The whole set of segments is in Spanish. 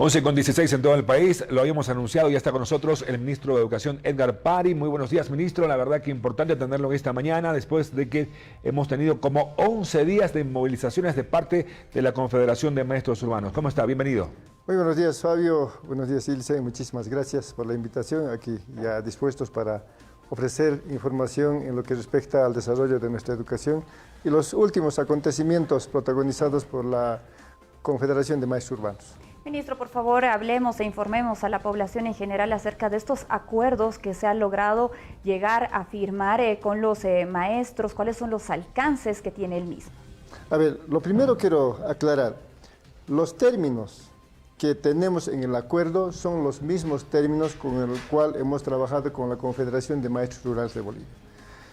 11:16 en todo el país, lo habíamos anunciado, ya está con nosotros el ministro de Educación, Edgar Pari. Muy buenos días, ministro. La verdad que importante tenerlo esta mañana, después de que hemos tenido como 11 días de movilizaciones de parte de la Confederación de Maestros Urbanos. ¿Cómo está? Bienvenido. Muy buenos días, Fabio. Buenos días, Ilse. Muchísimas gracias por la invitación. Aquí ya dispuestos para ofrecer información en lo que respecta al desarrollo de nuestra educación y los últimos acontecimientos protagonizados por la Confederación de Maestros Urbanos. Ministro, por favor, hablemos e informemos a la población en general acerca de estos acuerdos que se han logrado llegar a firmar con los maestros. ¿Cuáles son los alcances que tiene el mismo? A ver, lo primero quiero aclarar. Los términos que tenemos en el acuerdo son los mismos términos con el cual hemos trabajado con la Confederación de Maestros Rurales de Bolivia.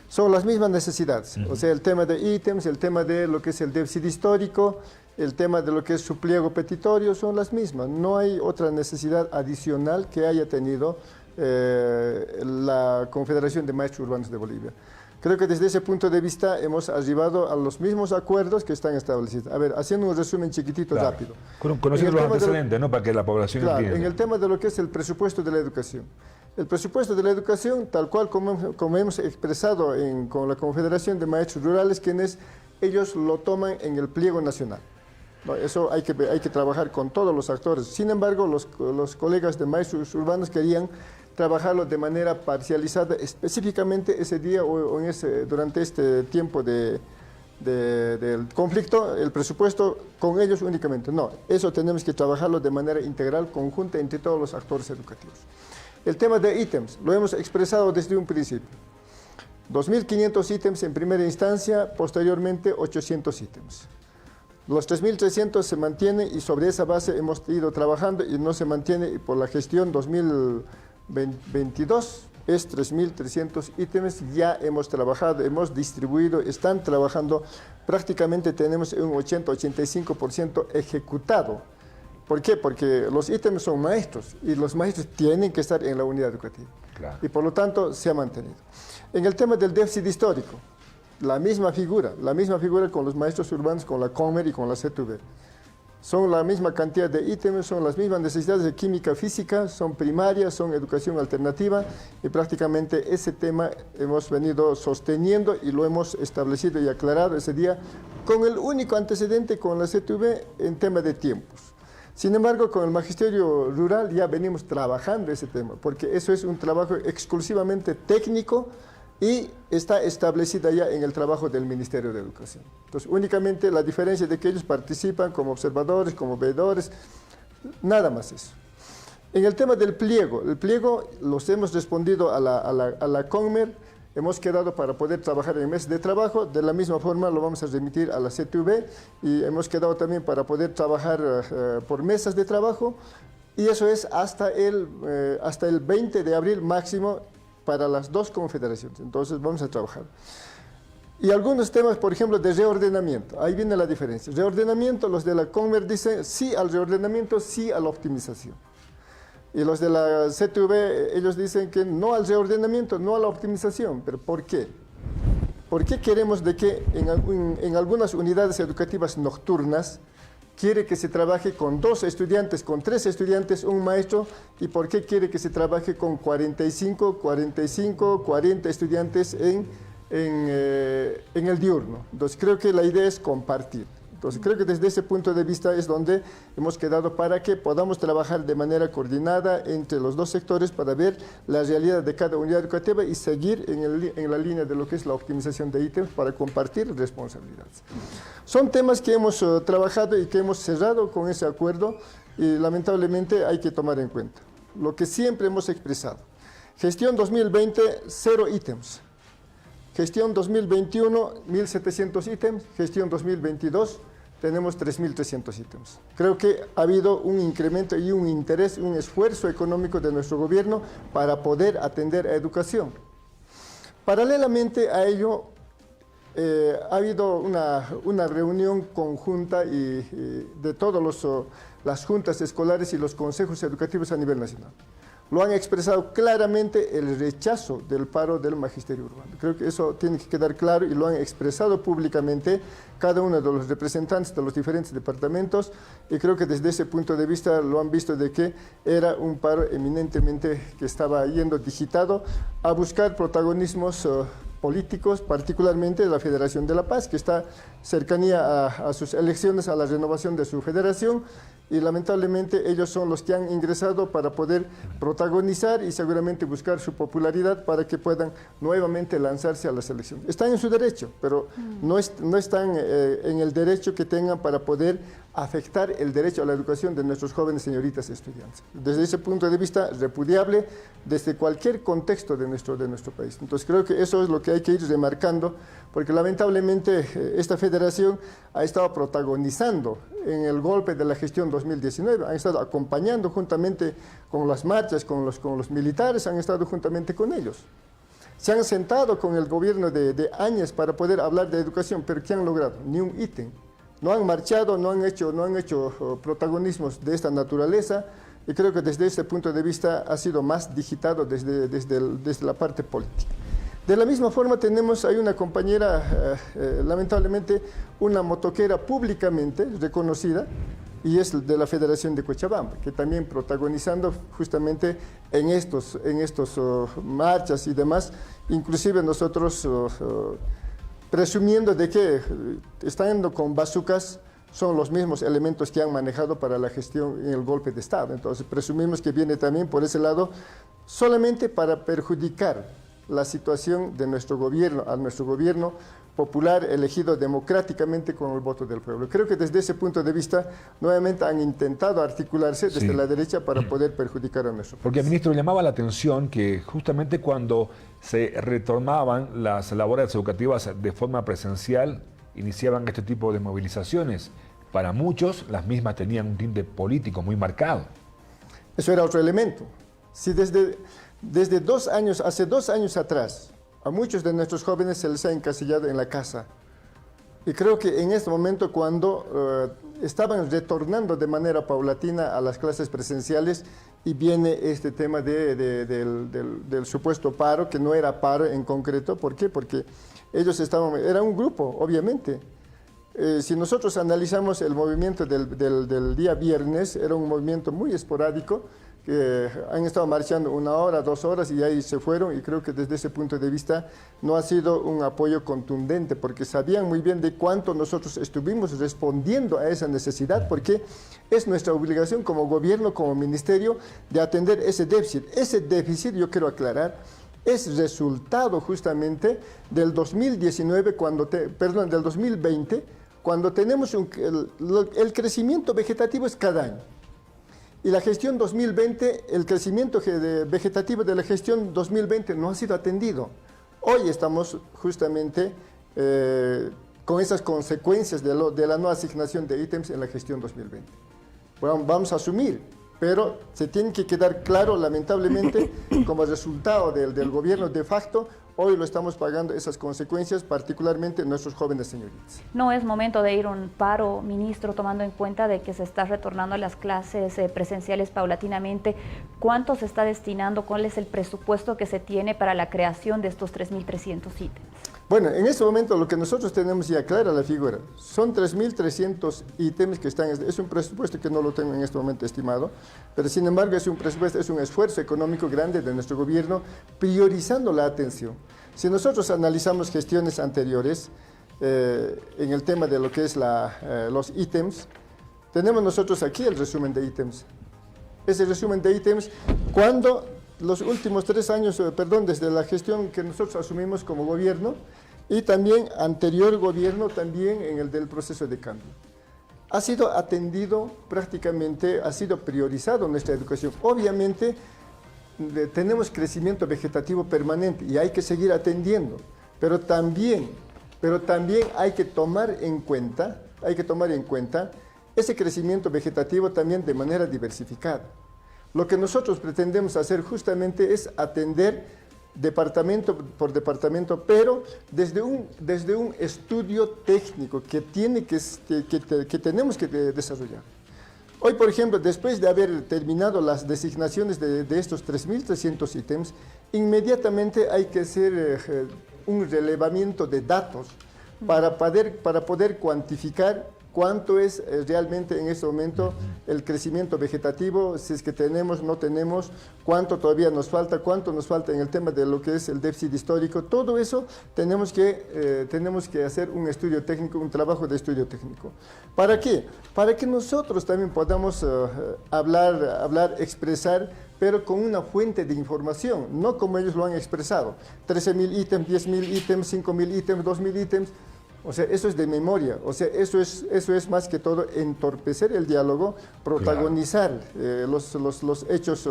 Son las mismas necesidades, o sea, el tema de ítems, el tema de lo que es el déficit histórico, el tema de lo que es su pliego petitorio, son las mismas. No hay otra necesidad adicional que haya tenido la Confederación de Maestros Urbanos de Bolivia. Creo que desde ese punto de vista hemos arribado a los mismos acuerdos que están establecidos. A ver, haciendo un resumen chiquitito, rápido. Conociendo los antecedentes, ¿no? Para que la población entienda. En el tema de lo que es el presupuesto de la educación. El presupuesto de la educación, tal cual como hemos expresado con la Confederación de Maestros Rurales, ellos lo toman en el pliego nacional. No, eso hay que trabajar con todos los actores. Sin embargo, los colegas de maestros urbanos querían trabajarlo de manera parcializada, específicamente ese día o durante este tiempo del conflicto, el presupuesto con ellos únicamente. No, eso tenemos que trabajarlo de manera integral, conjunta entre todos los actores educativos. El tema de ítems, lo hemos expresado desde un principio. 2.500 ítems en primera instancia, posteriormente 800 ítems. Los 3.300 se mantienen y sobre esa base hemos ido trabajando y no se mantiene, y por la gestión 2022 es 3.300 ítems, ya hemos trabajado, hemos distribuido, están trabajando, prácticamente tenemos un 80-85% ejecutado. ¿Por qué? Porque los ítems son maestros y los maestros tienen que estar en la unidad educativa. Claro. Y por lo tanto se ha mantenido. En el tema del déficit histórico, la misma figura con los maestros urbanos, con la COMER y con la CTV. Son la misma cantidad de ítems, son las mismas necesidades de química física, son primarias, son educación alternativa y prácticamente ese tema hemos venido sosteniendo y lo hemos establecido y aclarado ese día con el único antecedente con la CTV en tema de tiempos. Sin embargo, con el Magisterio Rural ya venimos trabajando ese tema, porque eso es un trabajo exclusivamente técnico y está establecida ya en el trabajo del Ministerio de Educación. Entonces, únicamente la diferencia de que ellos participan como observadores, como veedores, nada más eso. En el tema del pliego, el pliego los hemos respondido a la CONMER, hemos quedado para poder trabajar en meses de trabajo, de la misma forma lo vamos a remitir a la CTV y hemos quedado también para poder trabajar por mesas de trabajo y eso es hasta el 20 de abril máximo para las dos confederaciones, entonces vamos a trabajar. Y algunos temas, por ejemplo, de reordenamiento, ahí viene la diferencia. Reordenamiento, los de la CONMER dicen sí al reordenamiento, sí a la optimización. Y los de la CTV, ellos dicen que no al reordenamiento, no a la optimización. ¿Pero por qué? ¿Por qué queremos de que en algunas unidades educativas nocturnas quiere que se trabaje con 2 estudiantes, con 3 estudiantes, un maestro? ¿Y por qué quiere que se trabaje con 45, 40 estudiantes en el diurno? Entonces creo que la idea es compartir. Entonces creo que desde ese punto de vista es donde hemos quedado para que podamos trabajar de manera coordinada entre los dos sectores para ver la realidad de cada unidad educativa y seguir en la línea de lo que es la optimización de ítems para compartir responsabilidades. Son temas que hemos trabajado y que hemos cerrado con ese acuerdo y lamentablemente hay que tomar en cuenta. Lo que siempre hemos expresado. Gestión 2020, 0 ítems. Gestión 2021, 1.700 ítems. Gestión 2022, tenemos 3.300 ítems. Creo que ha habido un incremento y un interés, un esfuerzo económico de nuestro gobierno para poder atender a educación. Paralelamente a ello, ha habido una reunión conjunta de todas las juntas escolares y los consejos educativos a nivel nacional. lo han expresado claramente el rechazo del paro del magisterio urbano. Creo que eso tiene que quedar claro y lo han expresado públicamente cada uno de los representantes de los diferentes departamentos y creo que desde ese punto de vista lo han visto de que era un paro eminentemente que estaba yendo digitado a buscar protagonismos políticos, particularmente de la Federación de La Paz, que está cercanía a sus elecciones, a la renovación de su federación, y lamentablemente ellos son los que han ingresado para poder protagonizar y seguramente buscar su popularidad para que puedan nuevamente lanzarse a las elecciones. Están en su derecho, pero no están en el derecho que tengan para poder afectar el derecho a la educación de nuestros jóvenes señoritas estudiantes. Desde ese punto de vista, repudiable desde cualquier contexto de nuestro país. Entonces creo que eso es lo que hay que ir remarcando, porque lamentablemente esta federación ha estado protagonizando en el golpe de la gestión 2019, han estado acompañando juntamente con las marchas, con los militares, han estado juntamente con ellos. Se han sentado con el gobierno de Áñez para poder hablar de educación, pero ¿qué han logrado? Ni un ítem. No han marchado, no han hecho protagonismos de esta naturaleza y creo que desde este punto de vista ha sido más digitado desde la parte política. De la misma forma hay una compañera, lamentablemente, una motoquera públicamente reconocida y es de la Federación de Cochabamba, que también protagonizando justamente en estos marchas y demás, inclusive nosotros presumiendo de que estando con bazucas son los mismos elementos que han manejado para la gestión en el golpe de Estado. Entonces presumimos que viene también por ese lado solamente para perjudicar la situación de nuestro gobierno, a nuestro gobierno popular elegido democráticamente con el voto del pueblo. Creo que desde ese punto de vista nuevamente han intentado articularse desde la derecha para poder perjudicar a nuestro país. Porque, ministro, llamaba la atención que justamente cuando se retomaban las labores educativas de forma presencial, iniciaban este tipo de movilizaciones. Para muchos, las mismas tenían un tinte político muy marcado. Eso era otro elemento. Si desde hace 2 años atrás, a muchos de nuestros jóvenes se les ha encasillado en la casa. Y creo que en este momento, cuando estaban retornando de manera paulatina a las clases presenciales, y viene este tema del supuesto paro, que no era paro en concreto. ¿Por qué? Porque ellos era un grupo, obviamente. Si nosotros analizamos el movimiento del día viernes, era un movimiento muy esporádico, que han estado marchando 1 hora, 2 horas y ahí se fueron, y creo que desde ese punto de vista no ha sido un apoyo contundente, porque sabían muy bien de cuánto nosotros estuvimos respondiendo a esa necesidad, porque es nuestra obligación como gobierno, como ministerio, de atender ese déficit. Ese déficit, yo quiero aclarar, es resultado justamente del 2019, del 2020, cuando tenemos el crecimiento vegetativo es cada año. Y la gestión 2020, el crecimiento vegetativo de la gestión 2020 no ha sido atendido. Hoy estamos justamente con esas consecuencias de la no asignación de ítems en la gestión 2020. Bueno, vamos a asumir, pero se tiene que quedar claro, lamentablemente, como resultado del gobierno de facto, hoy lo estamos pagando esas consecuencias, particularmente nuestros jóvenes señoritas. No es momento de ir a un paro, ministro, tomando en cuenta de que se está retornando a las clases presenciales paulatinamente. ¿Cuánto se está destinando? ¿Cuál es el presupuesto que se tiene para la creación de estos 3.300 ítems? Bueno, en este momento lo que nosotros tenemos ya clara la figura, son 3.300 ítems que están, es un presupuesto que no lo tengo en este momento estimado, pero sin embargo es un presupuesto, es un esfuerzo económico grande de nuestro gobierno priorizando la atención. Si nosotros analizamos gestiones anteriores en el tema de lo que es los ítems, tenemos nosotros aquí el resumen de ítems. Ese resumen de ítems, cuando los últimos 3 años, desde la gestión que nosotros asumimos como gobierno y también anterior gobierno, también en el del proceso de cambio. Ha sido atendido prácticamente, ha sido priorizado nuestra educación. Obviamente tenemos crecimiento vegetativo permanente y hay que seguir atendiendo, pero también hay que tomar en cuenta ese crecimiento vegetativo también de manera diversificada. Lo que nosotros pretendemos hacer justamente es atender departamento por departamento, pero desde un estudio técnico que tenemos que desarrollar. Hoy, por ejemplo, después de haber terminado las designaciones de estos 3.300 ítems, inmediatamente hay que hacer un relevamiento de datos para poder cuantificar cuánto es realmente en este momento el crecimiento vegetativo, si es que tenemos, no tenemos, cuánto todavía nos falta, cuánto nos falta en el tema de lo que es el déficit histórico. Todo eso tenemos que hacer un estudio técnico, un trabajo de estudio técnico. ¿Para qué? Para que nosotros también podamos hablar, expresar, pero con una fuente de información, no como ellos lo han expresado. 13.000 ítems, 10.000 ítems, 5.000 ítems, 2.000 ítems. O sea, eso es de memoria, o sea, eso es más que todo entorpecer el diálogo, protagonizar los hechos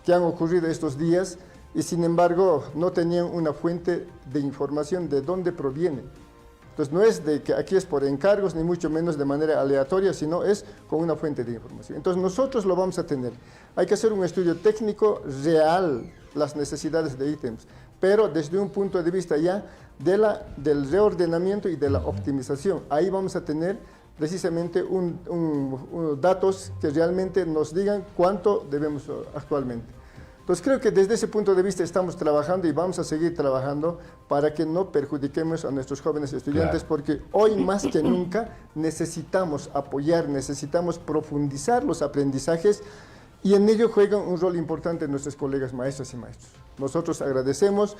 que han ocurrido estos días y sin embargo no tenían una fuente de información de dónde proviene. Entonces no es de que aquí es por encargos, ni mucho menos de manera aleatoria, sino es con una fuente de información. Entonces nosotros lo vamos a tener. Hay que hacer un estudio técnico real, las necesidades de ítems, pero desde un punto de vista ya del reordenamiento y de la optimización. Ahí vamos a tener precisamente datos que realmente nos digan cuánto debemos actualmente. Entonces creo que desde ese punto de vista estamos trabajando y vamos a seguir trabajando para que no perjudiquemos a nuestros jóvenes estudiantes, porque hoy más que nunca necesitamos apoyar, necesitamos profundizar los aprendizajes y en ello juegan un rol importante nuestros colegas maestras y maestros. Nosotros agradecemos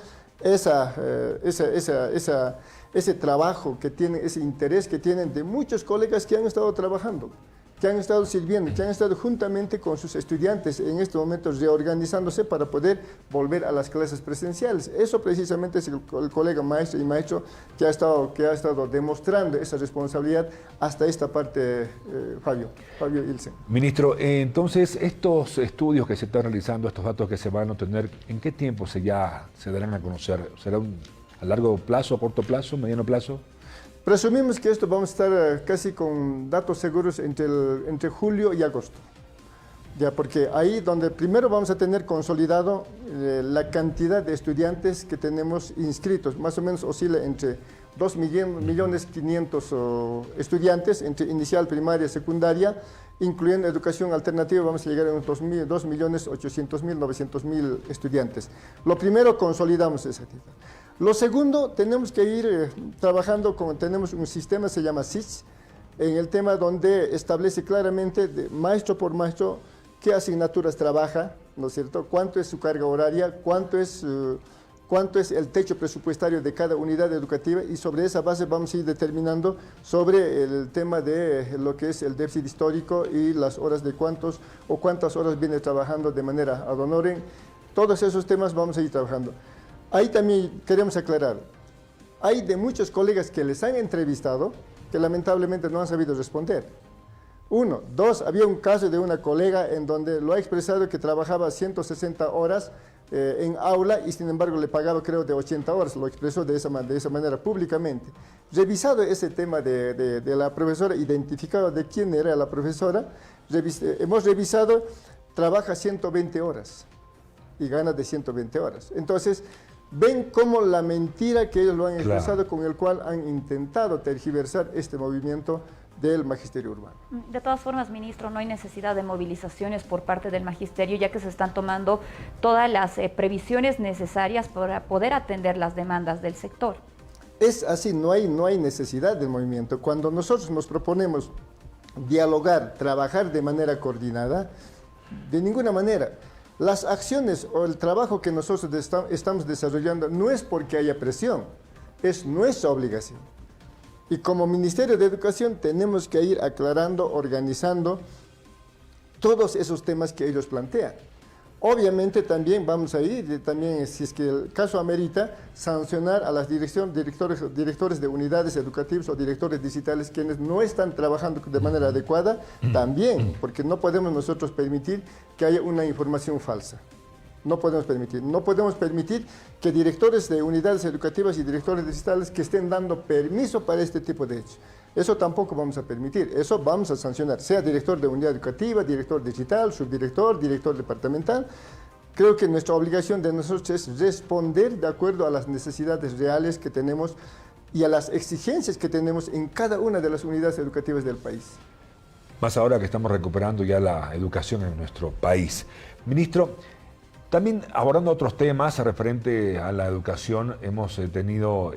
ese trabajo que tienen, ese interés que tienen de muchos colegas que han estado trabajando, que han estado sirviendo, que han estado juntamente con sus estudiantes en estos momentos reorganizándose para poder volver a las clases presenciales. Eso precisamente es el colega maestro y maestro que ha estado demostrando esa responsabilidad hasta esta parte, Fabio Ilsen. Ministro, entonces estos estudios que se están realizando, estos datos que se van a obtener, ¿en qué tiempo se darán a conocer? ¿Será a largo plazo, a corto plazo, mediano plazo? Presumimos que esto vamos a estar casi con datos seguros entre julio y agosto. Ya, porque ahí donde primero vamos a tener consolidado la cantidad de estudiantes que tenemos inscritos, más o menos oscila entre 2.500.000 estudiantes, entre inicial, primaria, secundaria, incluyendo educación alternativa, vamos a llegar a unos 2.800.000, 900.000 estudiantes. Lo primero, consolidamos esa cifra. Lo segundo, tenemos que ir trabajando tenemos un sistema, se llama SIS, en el tema donde establece claramente, maestro por maestro, qué asignaturas trabaja, ¿no es cierto?, cuánto es su carga horaria, cuánto es el techo presupuestario de cada unidad educativa, y sobre esa base vamos a ir determinando sobre el tema de lo que es el déficit histórico y las horas de cuántas horas viene trabajando de manera ad honorem. Todos esos temas vamos a ir trabajando. Ahí también queremos aclarar, hay de muchos colegas que les han entrevistado que lamentablemente no han sabido responder. Uno. Dos, había un caso de una colega en donde lo ha expresado que trabajaba 160 horas en aula y sin embargo le pagaba creo de 80 horas, lo expresó de esa manera públicamente. Revisado ese tema de la profesora, identificado de quién era la profesora, hemos revisado, trabaja 120 horas y gana de 120 horas. Entonces, ven cómo la mentira que ellos lo han expresado, con el cual han intentado tergiversar este movimiento del magisterio urbano. De todas formas, ministro, no hay necesidad de movilizaciones por parte del magisterio, ya que se están tomando todas las previsiones necesarias para poder atender las demandas del sector. Es así, no hay necesidad de movimiento. Cuando nosotros nos proponemos dialogar, trabajar de manera coordinada, de ninguna manera. Las acciones o el trabajo que nosotros estamos desarrollando no es porque haya presión, es nuestra obligación. Y como Ministerio de Educación tenemos que ir aclarando, organizando todos esos temas que ellos plantean. Obviamente también vamos a ir, si es que el caso amerita, sancionar a las directores de unidades educativas o directores digitales quienes no están trabajando de manera adecuada, también, porque no podemos nosotros permitir que haya una información falsa. No podemos permitir que directores de unidades educativas y directores digitales que estén dando permiso para este tipo de hechos. Eso tampoco vamos a permitir, eso vamos a sancionar, sea director de unidad educativa, director digital, subdirector, director departamental. Creo que nuestra obligación de nosotros es responder de acuerdo a las necesidades reales que tenemos y a las exigencias que tenemos en cada una de las unidades educativas del país. Más ahora que estamos recuperando ya la educación en nuestro país. Ministro, también abordando otros temas referente a la educación, hemos tenido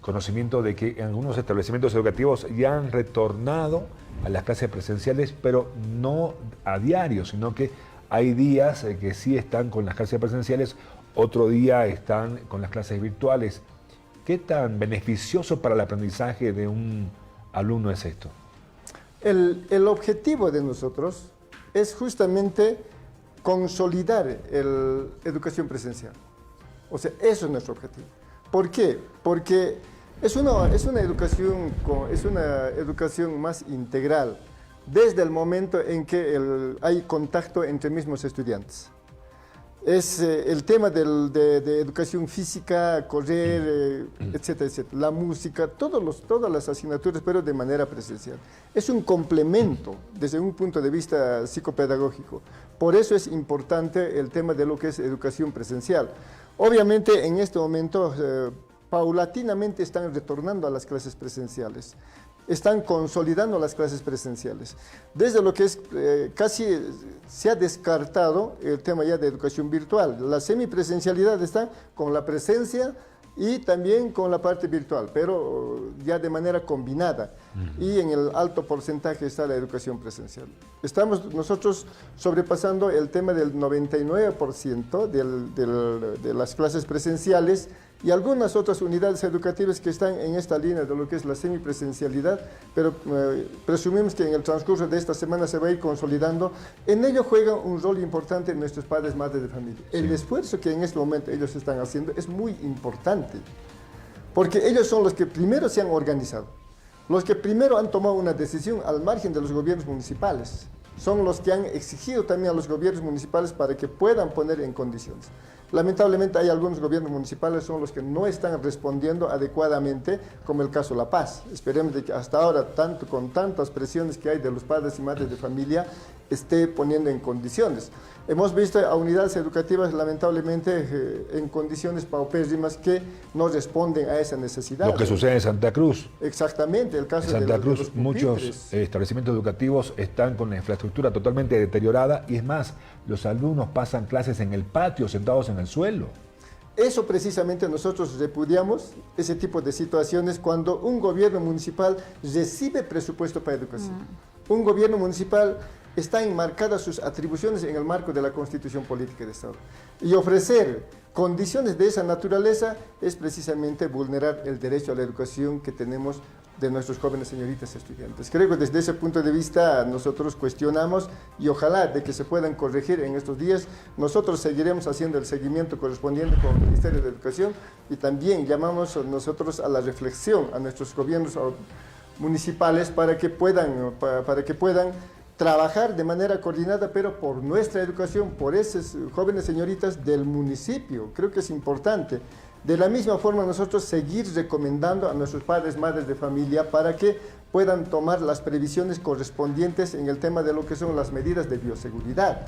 conocimiento de que en algunos establecimientos educativos ya han retornado a las clases presenciales, pero no a diario, sino que hay días que sí están con las clases presenciales, otro día están con las clases virtuales. ¿Qué tan beneficioso para el aprendizaje de un alumno es esto? El objetivo de nosotros es justamente consolidar la educación presencial. O sea, eso es nuestro objetivo. ¿Por qué? Porque es una educación más integral desde el momento en que hay contacto entre mismos estudiantes. Es el tema de educación física, correr, etcétera, etcétera, la música, todas las asignaturas, pero de manera presencial. Es un complemento desde un punto de vista psicopedagógico. Por eso es importante el tema de lo que es educación presencial. Obviamente, en este momento, paulatinamente están retornando a las clases presenciales. Están consolidando las clases presenciales. Desde lo que es casi se ha descartado el tema ya de educación virtual. La semipresencialidad está con la presencia y también con la parte virtual, pero ya de manera combinada. Y en el alto porcentaje está la educación presencial. Estamos nosotros sobrepasando el tema del 99% de las clases presenciales y algunas otras unidades educativas que están en esta línea de lo que es la semipresencialidad, pero presumimos que en el transcurso de esta semana se va a ir consolidando. En ello juegan un rol importante nuestros padres, madres de familia. Sí. El esfuerzo que en este momento ellos están haciendo es muy importante, porque ellos son los que primero se han organizado, los que primero han tomado una decisión al margen de los gobiernos municipales. Son los que han exigido también a los gobiernos municipales para que puedan poner en condiciones. Lamentablemente hay algunos gobiernos municipales son los que no están respondiendo adecuadamente, como el caso La Paz. Esperemos de que hasta ahora, con tantas presiones que hay de los padres y madres de familia, esté poniendo en condiciones. Hemos visto a unidades educativas lamentablemente en condiciones paupérrimas que no responden a esa necesidad. Lo que sucede en Santa Cruz. Exactamente, el caso en Santa Cruz, muchos establecimientos educativos están con la infraestructura totalmente deteriorada y es más, los alumnos pasan clases en el patio, sentados en el suelo. Eso precisamente nosotros repudiamos, ese tipo de situaciones, cuando un gobierno municipal recibe presupuesto para educación. Un gobierno municipal está enmarcadas sus atribuciones en el marco de la Constitución Política de Estado. Y ofrecer condiciones de esa naturaleza es precisamente vulnerar el derecho a la educación que tenemos de nuestros jóvenes señoritas estudiantes. Creo que desde ese punto de vista nosotros cuestionamos y ojalá de que se puedan corregir en estos días. Nosotros seguiremos haciendo el seguimiento correspondiente con el Ministerio de Educación y también llamamos nosotros a la reflexión a nuestros gobiernos municipales para que puedan trabajar de manera coordinada, pero por nuestra educación, por esas jóvenes señoritas del municipio. Creo que es importante. De la misma forma, nosotros seguir recomendando a nuestros padres, madres de familia, para que puedan tomar las previsiones correspondientes en el tema de lo que son las medidas de bioseguridad.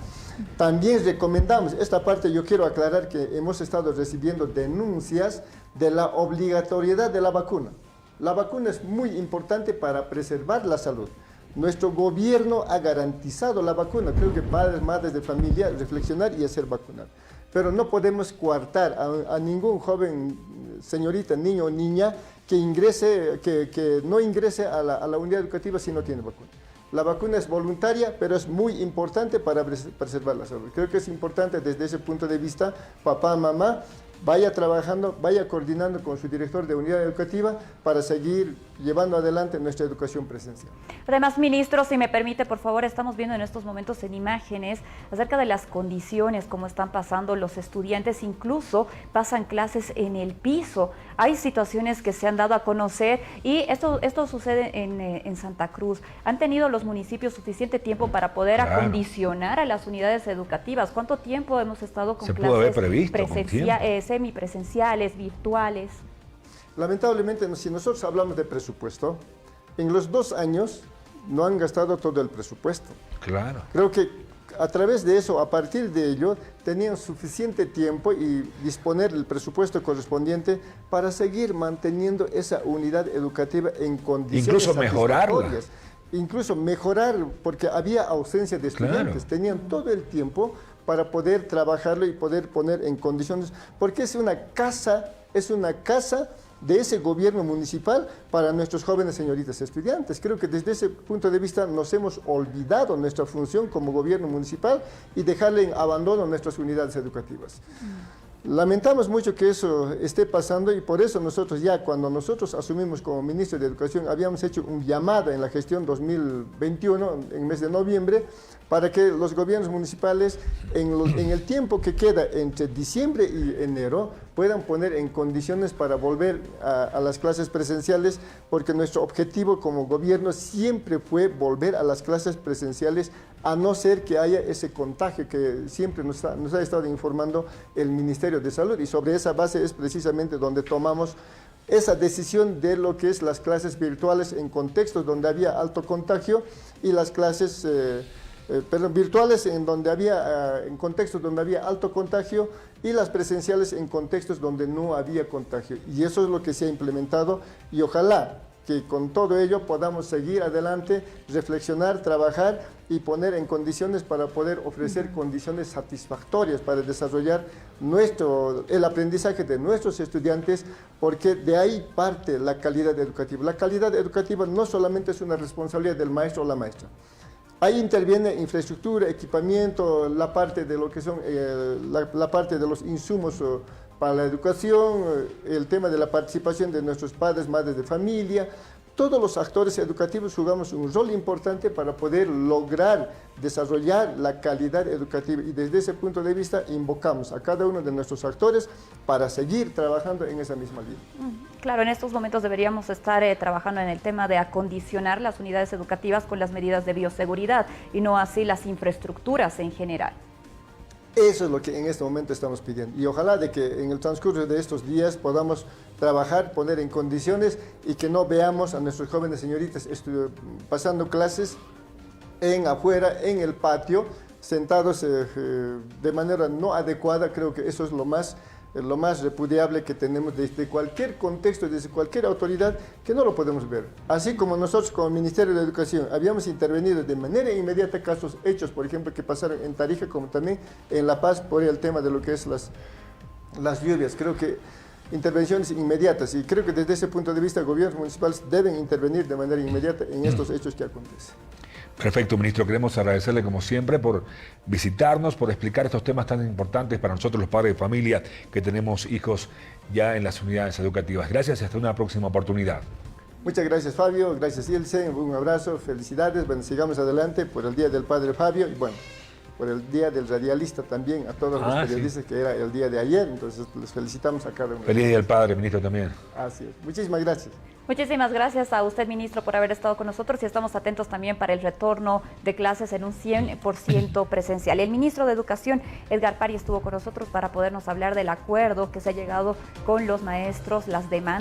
También recomendamos, esta parte yo quiero aclarar que hemos estado recibiendo denuncias de la obligatoriedad de la vacuna. La vacuna es muy importante para preservar la salud. Nuestro gobierno ha garantizado la vacuna. Creo que padres, madres de familia, reflexionar y hacer vacunar. Pero no podemos coartar a ningún joven, señorita, niño o niña que no ingrese a la unidad educativa si no tiene vacuna. La vacuna es voluntaria, pero es muy importante para preservar la salud. Creo que es importante desde ese punto de vista, papá, mamá, vaya trabajando, vaya coordinando con su director de unidad educativa para seguir llevando adelante nuestra educación presencial. Además, ministro, si me permite, por favor, estamos viendo en estos momentos en imágenes acerca de las condiciones, cómo están pasando los estudiantes, incluso pasan clases en el piso. Hay situaciones que se han dado a conocer y esto sucede en Santa Cruz. ¿Han tenido los municipios suficiente tiempo para poder acondicionar a las unidades educativas? ¿Cuánto tiempo hemos estado con clases semipresenciales, virtuales? Lamentablemente, si nosotros hablamos de presupuesto, en los 2 años no han gastado todo el presupuesto. Claro. Creo que a través de eso, a partir de ello, tenían suficiente tiempo y disponer el presupuesto correspondiente para seguir manteniendo esa unidad educativa en condiciones incluso mejorarla. incluso mejorar, porque había ausencia de estudiantes, Claro. tenían todo el tiempo para poder trabajarlo y poder poner en condiciones, porque es una casa de ese gobierno municipal para nuestros jóvenes señoritas estudiantes. Creo que desde ese punto de vista nos hemos olvidado nuestra función como gobierno municipal y dejarle en abandono nuestras unidades educativas. Lamentamos mucho que eso esté pasando y por eso nosotros ya cuando nosotros asumimos como ministro de Educación habíamos hecho un llamado en la gestión 2021, en el mes de noviembre, para que los gobiernos municipales en el tiempo que queda entre diciembre y enero puedan poner en condiciones para volver a las clases presenciales, porque nuestro objetivo como gobierno siempre fue volver a las clases presenciales, a no ser que haya ese contagio que siempre nos ha estado informando el Ministerio de Salud, y sobre esa base es precisamente donde tomamos esa decisión de lo que es las clases virtuales en contextos donde había alto contagio y las clases virtuales en contextos donde había alto contagio y las presenciales en contextos donde no había contagio. Y eso es lo que se ha implementado y ojalá que con todo ello podamos seguir adelante, reflexionar, trabajar y poner en condiciones para poder ofrecer condiciones satisfactorias para desarrollar el aprendizaje de nuestros estudiantes, porque de ahí parte la calidad educativa. La calidad educativa no solamente es una responsabilidad del maestro o la maestra. Ahí interviene infraestructura, equipamiento, la parte de lo que son la parte de los insumos para la educación, el tema de la participación de nuestros padres, madres de familia. Todos los actores educativos jugamos un rol importante para poder lograr desarrollar la calidad educativa y desde ese punto de vista invocamos a cada uno de nuestros actores para seguir trabajando en esa misma línea. Claro, en estos momentos deberíamos estar trabajando en el tema de acondicionar las unidades educativas con las medidas de bioseguridad y no así las infraestructuras en general. Eso es lo que en este momento estamos pidiendo y ojalá de que en el transcurso de estos días podamos trabajar, poner en condiciones y que no veamos a nuestros jóvenes señoritas pasando clases afuera, en el patio, sentados de manera no adecuada. Creo que eso es lo más repudiable que tenemos desde cualquier contexto, desde cualquier autoridad, que no lo podemos ver. Así como nosotros como Ministerio de Educación habíamos intervenido de manera inmediata casos hechos, por ejemplo, que pasaron en Tarija, como también en La Paz, por el tema de lo que es las lluvias. Creo que intervenciones inmediatas, y creo que desde ese punto de vista gobiernos municipales deben intervenir de manera inmediata en estos hechos que acontecen. Perfecto, ministro. Queremos agradecerle como siempre por visitarnos, por explicar estos temas tan importantes para nosotros los padres de familia que tenemos hijos ya en las unidades educativas. Gracias y hasta una próxima oportunidad. Muchas gracias, Fabio. Gracias, Ilse. Un abrazo, felicidades. Bueno, sigamos adelante por el Día del Padre Fabio y bueno, por el Día del Radialista también, a todos los periodistas, sí, que era el día de ayer. Entonces, les felicitamos a cada uno. Feliz Día del Padre, ministro, también. Así es. Muchísimas gracias. Muchísimas gracias a usted, ministro, por haber estado con nosotros y estamos atentos también para el retorno de clases en un 100% presencial. El ministro de Educación, Edgar Pari, estuvo con nosotros para podernos hablar del acuerdo que se ha llegado con los maestros, las demandas